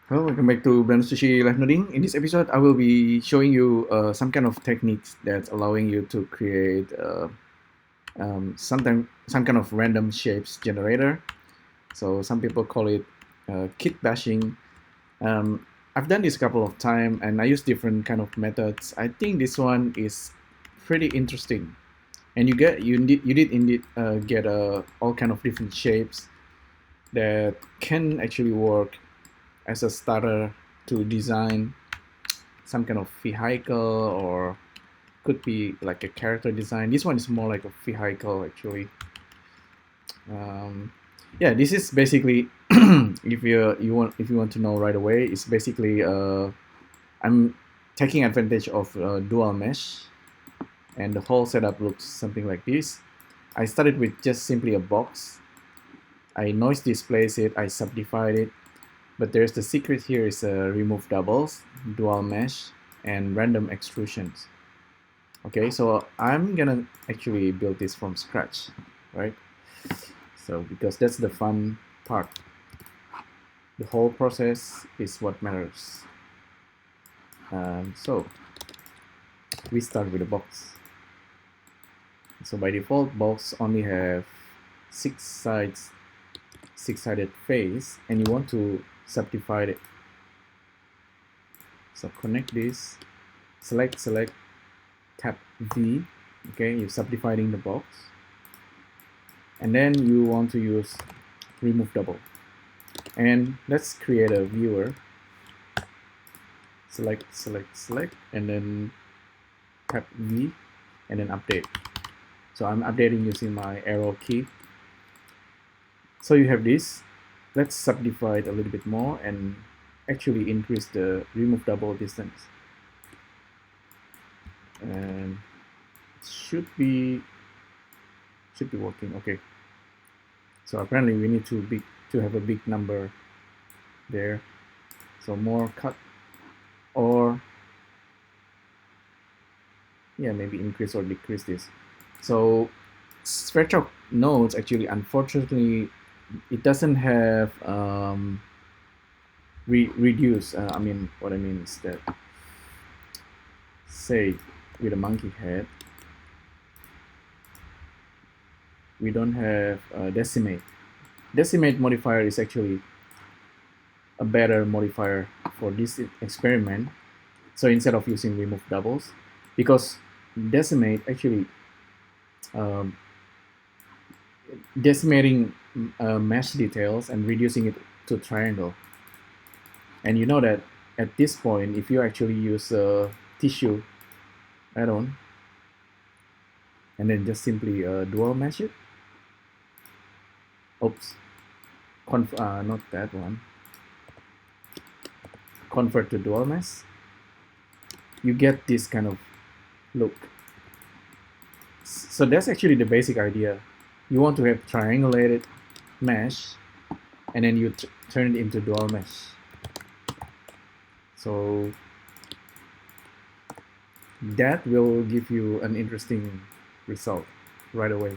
Hello, welcome back to Brand Sushi Live Noding. In this episode, I will be showing you some kind of techniques that's allowing you to create some kind of random shapes generator. So some people call it kit bashing. I've done this a couple of times and I use different kind of methods. I think this one is pretty interesting, and you did indeed get all kind of different shapes that can actually work as a starter to design some kind of vehicle, or could be like a character design. This one is more like a vehicle actually. Um, yeah, this is basically if you want to know right away, it's basically I'm taking advantage of dual mesh, and the whole setup looks something like this. I started with just simply a box. I noise displace it, I subdivide it, but there's the secret here is remove doubles, dual mesh, and random extrusions. Okay, so I'm gonna actually build this from scratch, right? So because that's the fun part. The whole process is what matters. So we start with a box. So by default, box only have 6 sides, 6-sided face, and you want to subdivide it. So connect this, select, tap V, okay, you're subdividing the box, and then you want to use remove double, and let's create a viewer. Select, and then tap V, and then update. So I'm updating using my arrow key. So you have this. Let's subdivide a little bit more and actually increase the remove double distance. And it should be working. Okay. So apparently we need to have a big number there. So more cut, or yeah, maybe increase or decrease this. So SVerchok nodes actually, unfortunately, it doesn't have reduce. I mean, what I mean is that, say, with a monkey head, we don't have decimate. Decimate modifier is actually a better modifier for this experiment. So instead of using remove doubles, because decimate actually decimating mesh details and reducing it to triangle. And you know that at this point, if you actually use a tissue add-on and then just simply dual mesh it, oops, not that one, convert to dual mesh, you get this kind of look. So that's actually the basic idea. You want to have triangulated mesh, and then you turn it into dual mesh. So that will give you an interesting result right away.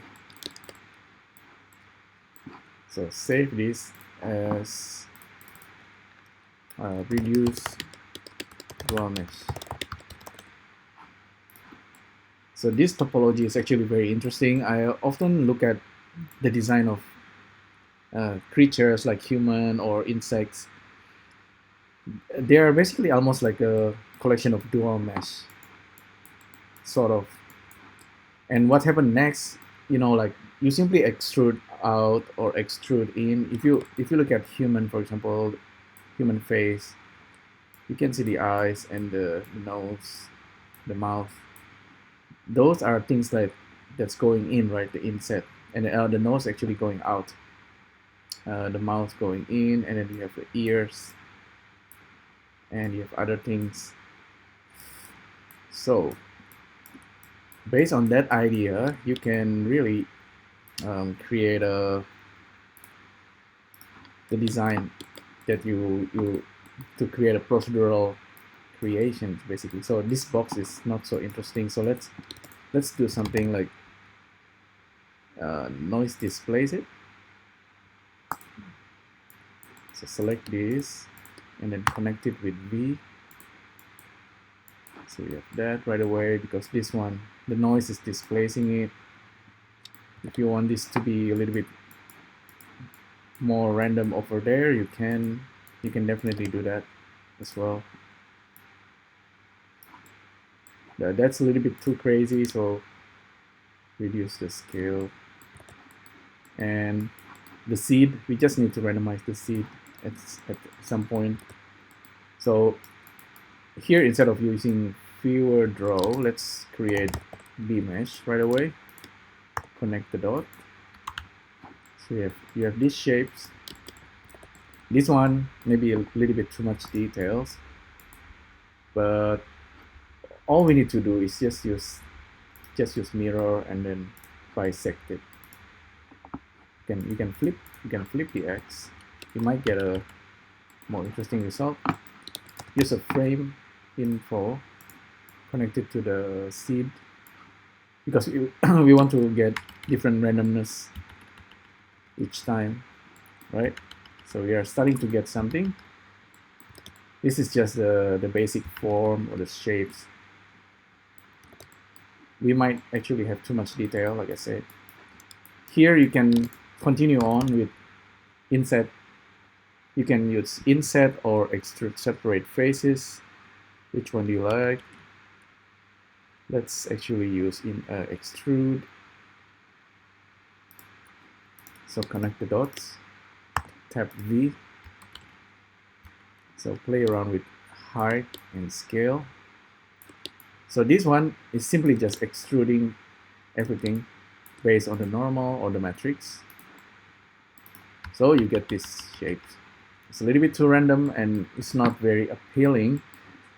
So save this as reduce dual mesh. So this topology is actually very interesting. I often look at the design of creatures like human or insects. They are basically almost like a collection of dual mesh, sort of. And what happened next, like you simply extrude out or extrude in. If you look at human, for example, human face, you can see the eyes and the nose, the mouth. Those are things that's going in, right? The inset, and the nose actually going out, the mouth going in, and then you have the ears, and you have other things. So based on that idea, you can really create the design that you to create a procedural creation, basically. So this box is not so interesting. So let's do something like noise displace it. So select this, and then connect it with V. So we have that right away because this one, the noise is displacing it. If you want this to be a little bit more random over there, you can definitely do that as well. That's a little bit too crazy, so reduce the scale. And the seed, we just need to randomize the seed at some point. So here, instead of using viewer draw, let's create bmesh right away. Connect the dot. So you have these shapes. This one maybe a little bit too much details, but all we need to do is just use mirror and then bisect it. You can flip the X. You might get a more interesting result. Use a frame info connected to the seed because we want to get different randomness each time, right? So we are starting to get something. This is just the basic form or the shapes. We might actually have too much detail, like I said. Here you can continue on with inset. You can use inset or extrude separate faces. Which one do you like? Let's actually use extrude. So connect the dots, tap V. So play around with height and scale. So this one is simply just extruding everything based on the normal or the matrix. So you get this shape. It's a little bit too random and it's not very appealing.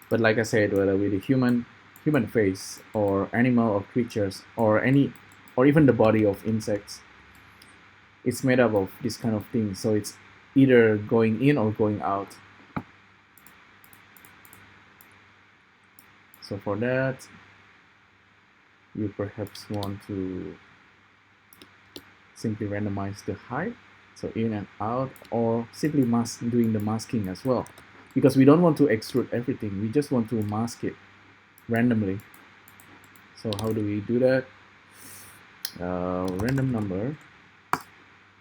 But like I said, whether with a human face or animal or creatures or even the body of insects, it's made up of this kind of thing. So it's either going in or going out. So for that, you perhaps want to simply randomize the height, so in and out, or simply doing the masking as well, because we don't want to extrude everything. We just want to mask it randomly. So how do we do that? Random number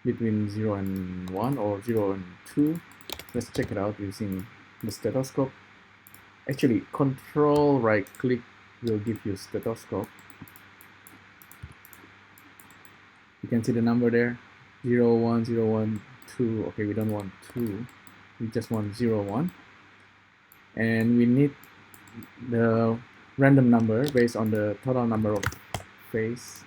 between 0 and 1 or 0 and 2. Let's check it out using the stethoscope. Actually, control right click will give you stethoscope. You can see the number there, 0, 1, 0, 1, 2. Okay, we don't want 2. We just want 0, 1. And we need the random number based on the total number of face.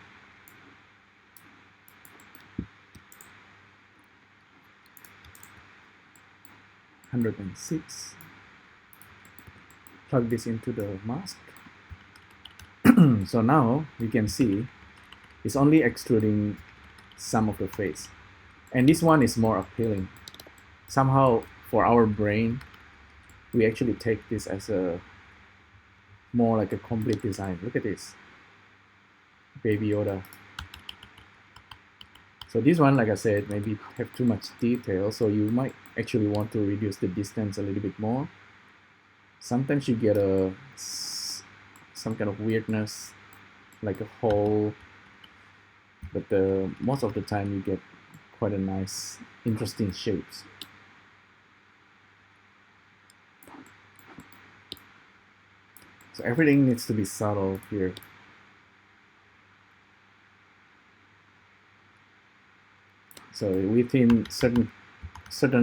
(106). Plug this into the mask. So now we can see it's only extruding some of the face, and this one is more appealing. Somehow for our brain, we actually take this as a more like a complete design. Look at this, Baby Yoda. So this one, like I said, maybe have too much detail, so you might actually want to reduce the distance a little bit more. Sometimes you get some kind of weirdness, like a hole, but most of the time you get quite a nice, interesting shapes. So everything needs to be subtle here. So within certain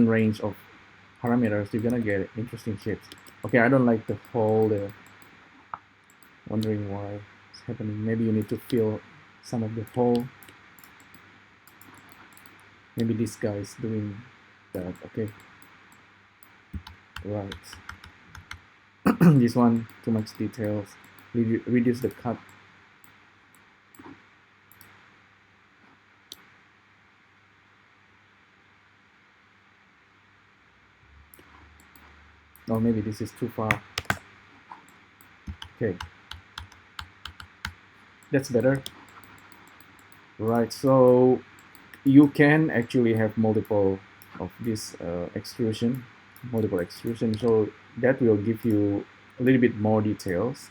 range of parameters, you're gonna get interesting shapes. Okay, I don't like the hole there. Wondering why it's happening. Maybe you need to fill some of the hole. Maybe this guy is doing that. Okay. Right. This one, too much details. Reduce the cut. Or maybe this is too far. Okay. That's better. Right, so you can actually have multiple of this extrusion. multiple extrusion, so that will give you a little bit more details.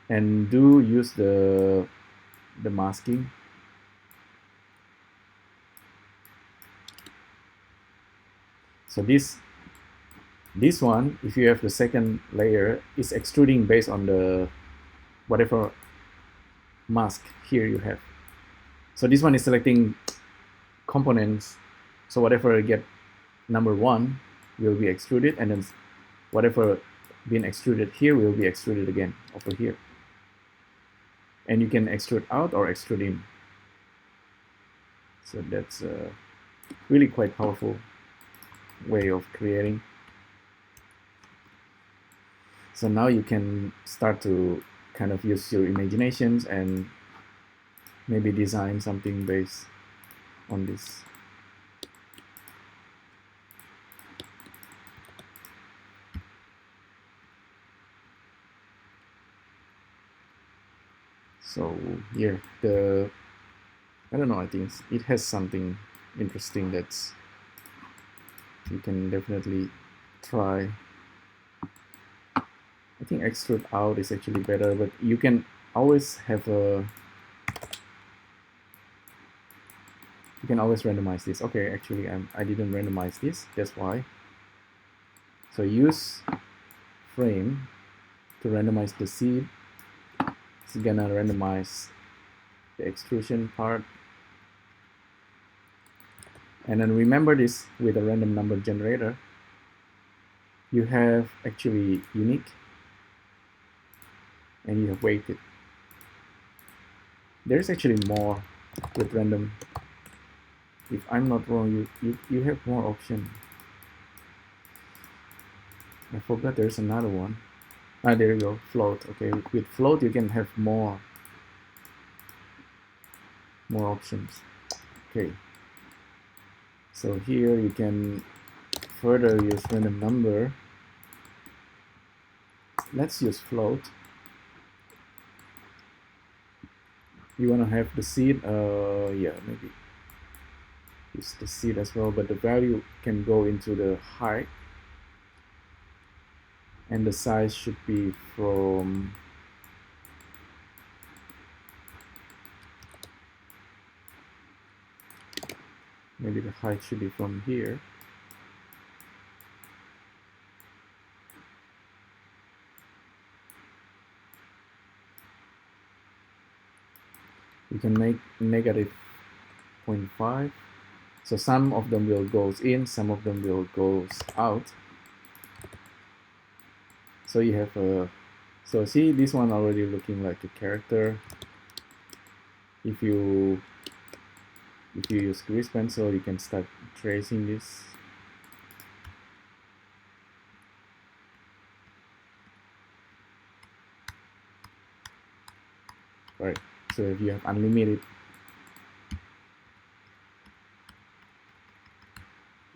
And do use the masking. So this one, if you have the second layer, is extruding based on the whatever mask here you have. So this one is selecting components, so whatever get number 1 will be extruded, and then whatever been extruded here will be extruded again over here. And you can extrude out or extrude in. So that's a really quite powerful way of creating. So now you can start to kind of use your imaginations and maybe design something based on this. So here, I don't know, I think it has something interesting that's you can definitely try. I think extrude out is actually better, but you can always have you can always randomize this. Okay, actually I didn't randomize this, that's why. So use frame to randomize the seed. It's gonna randomize the extrusion part. And then remember this, with a random number generator, you have actually unique and you have weighted. There's actually more with random. If I'm not wrong, you have more options. I forgot there's another one. Ah, there you go, float. Okay, with float you can have more options. Okay, so here you can further use random number. Let's use float. You want to have the seed, yeah, maybe use the seed as well, but the value can go into the height, and the size should be from maybe the height should be from here. You can make -0.5. So some of them will goes in, some of them will goes out. So you have a, so see this one already looking like a character. If you use grease pencil, you can start tracing this. Right. So if you have unlimited,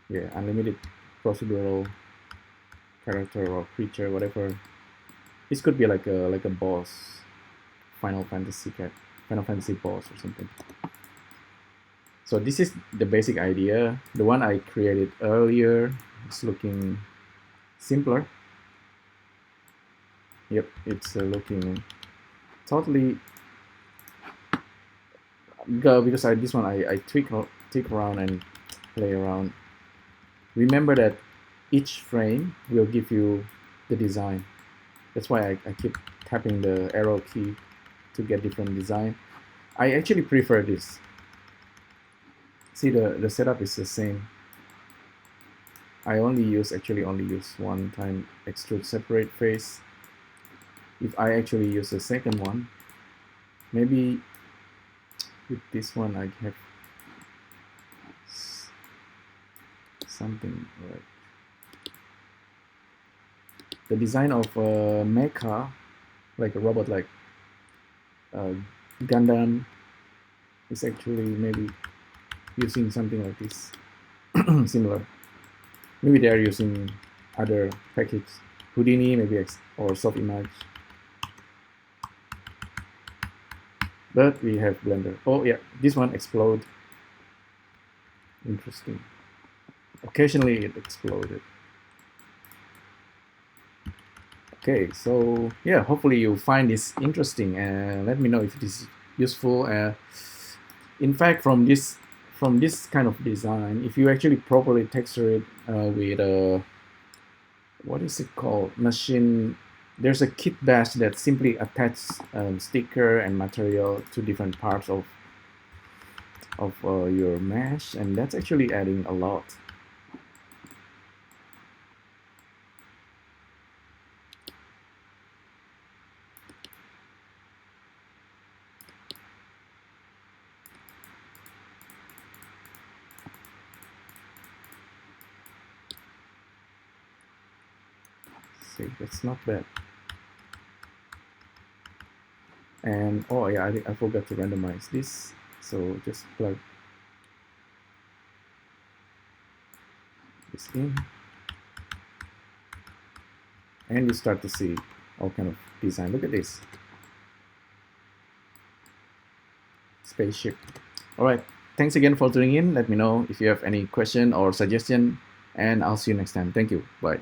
unlimited procedural character or creature, whatever. This could be like a boss, Final Fantasy boss or something. So this is the basic idea. The one I created earlier is looking simpler. Yep, it's looking totally because this one I tweak around and play around. Remember that each frame will give you the design. That's why I keep tapping the arrow key to get different design. I actually prefer this. See, the setup is the same. I only use one time extrude separate face. If I actually use the second one, maybe with this one I have something like the design of a Mecha, like a robot, like Gundam, is actually maybe using something like this, similar. Maybe they are using other package, Houdini, maybe, or soft image. But we have Blender. Oh yeah, this one explode. Interesting. occasionally it exploded. Okay, so yeah, hopefully you find this interesting and let me know if this is useful. In fact, from this kind of design, if you actually properly texture it with a what is it called machine, there's a kit bash that simply attaches sticker and material to different parts of your mesh, and that's actually adding a lot. See, that's not bad. And oh yeah, I forgot to randomize this, so just plug this in, and you start to see all kind of design. Look at this spaceship. All right, thanks again for tuning in. Let me know if you have any question or suggestion, and I'll see you next time. Thank you. Bye.